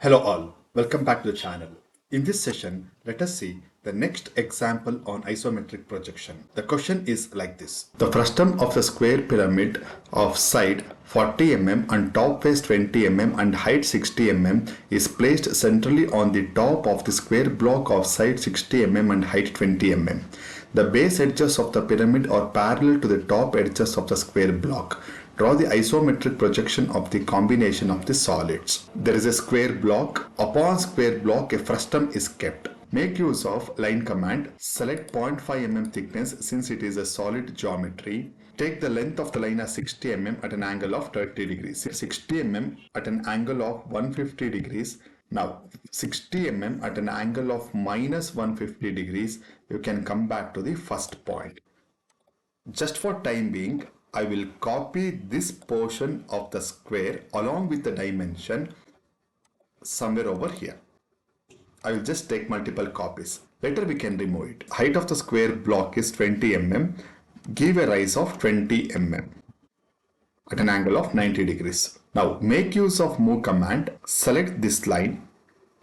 Hello all, welcome back to the channel. In this session, let us see the next example on isometric projection. The question is like this. The frustum of the square pyramid of side 40 mm and top face 20 mm and height 60 mm is placed centrally on the top of the square block of side 60 mm and height 20 mm. The base edges of the pyramid are parallel to the top edges of the square block. Draw the isometric projection of the combination of the solids. There is a square block. Upon square block, a frustum is kept. Make use of line command. Select 0.5 mm thickness since it is a solid geometry. Take the length of the line as 60 mm at an angle of 30 degrees. 60 mm at an angle of 150 degrees. Now 60 mm at an angle of minus 150 degrees. You can come back to the first point. Just for time being, I will copy this portion of the square along with the dimension somewhere over here. I will just take multiple copies. Later we can remove it. Height of the square block is 20 mm. Give a rise of 20 mm at an angle of 90 degrees. Now make use of move command. Select this line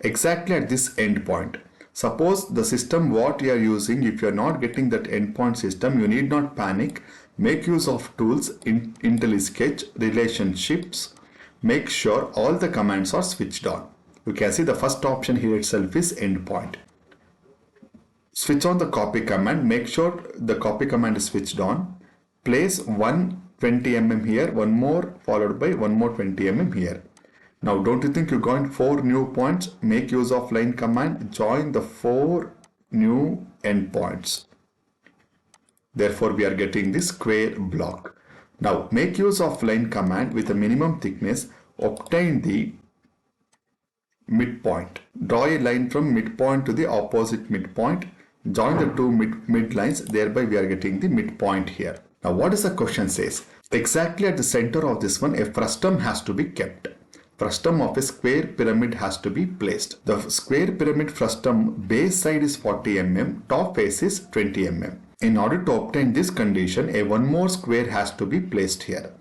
exactly at this end point. Suppose the system what you are using, if you are not getting that endpoint system, you need not panic. Make use of tools in IntelliSketch, relationships. Make sure all the commands are switched on. You can see the first option here itself is endpoint. Switch on the copy command. Make sure the copy command is switched on. Place one 20 mm here, one more followed by one more 20 mm here. Now don't you think you got 4 new points? Make use of line command. Join the 4 new endpoints. Therefore, we are getting this square block. Now, make use of line command with a minimum thickness. Obtain the midpoint. Draw a line from midpoint to the opposite midpoint. Join the two mid lines. Thereby, we are getting the midpoint here. Now, what does the question says? Exactly at the center of this one, a frustum has to be kept. Frustum of a square pyramid has to be placed. The square pyramid frustum base side is 40 mm, top face is 20 mm. In order to obtain this condition, a one more square has to be placed here.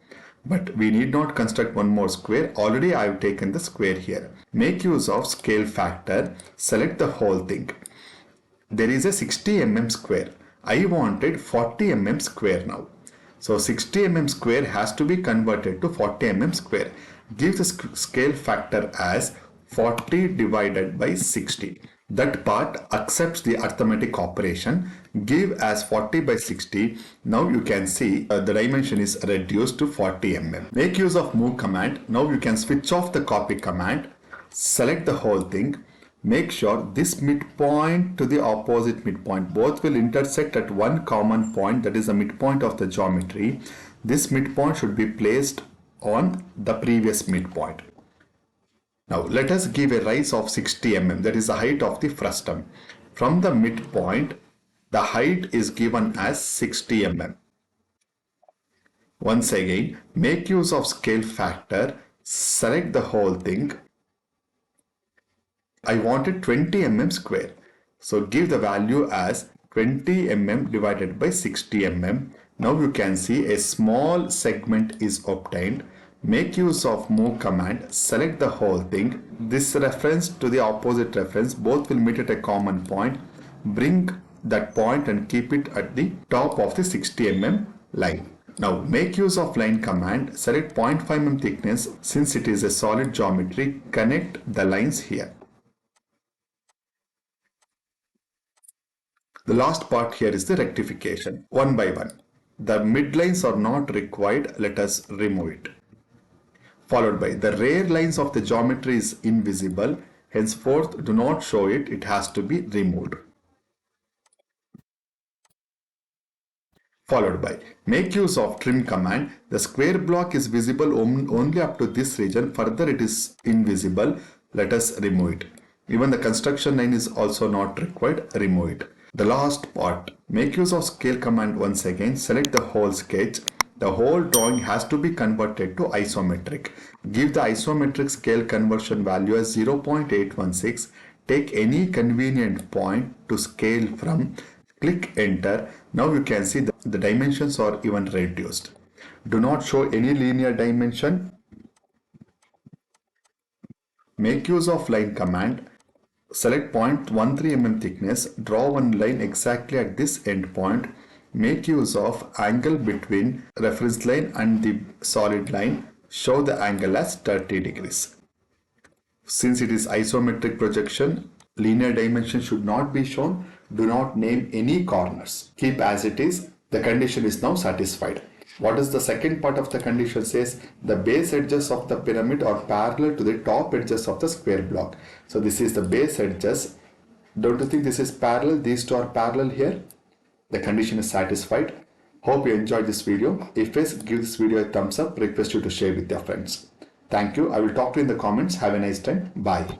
But we need not construct one more square. Already I have taken the square here. Make use of scale factor. Select the whole thing. There is a 60 mm square. I wanted 40 mm square now. So 60 mm square has to be converted to 40 mm square. Give the scale factor as 40 divided by 60. That part accepts the arithmetic operation. Give as 40 by 60. Now you can see the dimension is reduced to 40 mm. Make use of move command. Now you can switch off the copy command. Select the whole thing. Make sure this midpoint to the opposite midpoint both will intersect at one common point, that is the midpoint of the geometry. This midpoint should be placed on the previous midpoint. Now let us give a rise of 60 mm, that is the height of the frustum. From the midpoint, the height is given as 60 mm. Once again, make use of scale factor, select the whole thing. I wanted 20 mm square. So give the value as 20 mm divided by 60 mm. Now you can see a small segment is obtained. Make use of move command, select the whole thing. This reference to the opposite reference, both will meet at a common point. Bring that point and keep it at the top of the 60 mm line. Now make use of line command, select 0.5 mm thickness. Since it is a solid geometry, connect the lines here. The last part here is the rectification, one by one. The midlines are not required, let us remove it. Followed by the rear lines of the geometry is invisible, henceforth do not show it, it has to be removed. Followed by make use of trim command. The square block is visible only up to this region, further it is invisible, let us remove it. Even the construction line is also not required, remove it. The last part, make use of scale command once again, select the whole sketch. The whole drawing has to be converted to isometric. Give the isometric scale conversion value as 0.816. Take any convenient point to scale from. Click enter. Now you can see the dimensions are even reduced. Do not show any linear dimension. Make use of line command. Select point 0.13 mm thickness. Draw one line exactly at this end point. Make use of angle between reference line and the solid line. Show the angle as 30 degrees. Since it is isometric projection, linear dimension should not be shown. Do not name any corners. Keep as it is. The condition is now satisfied. What is the second part of the condition says? The base edges of the pyramid are parallel to the top edges of the square block. So this is the base edges. Don't you think this is parallel? These two are parallel here. The condition is satisfied. Hope you enjoyed this video. If yes, give this video a thumbs up. Request you to share with your friends. Thank you. I will talk to you in the comments. Have a nice time. Bye.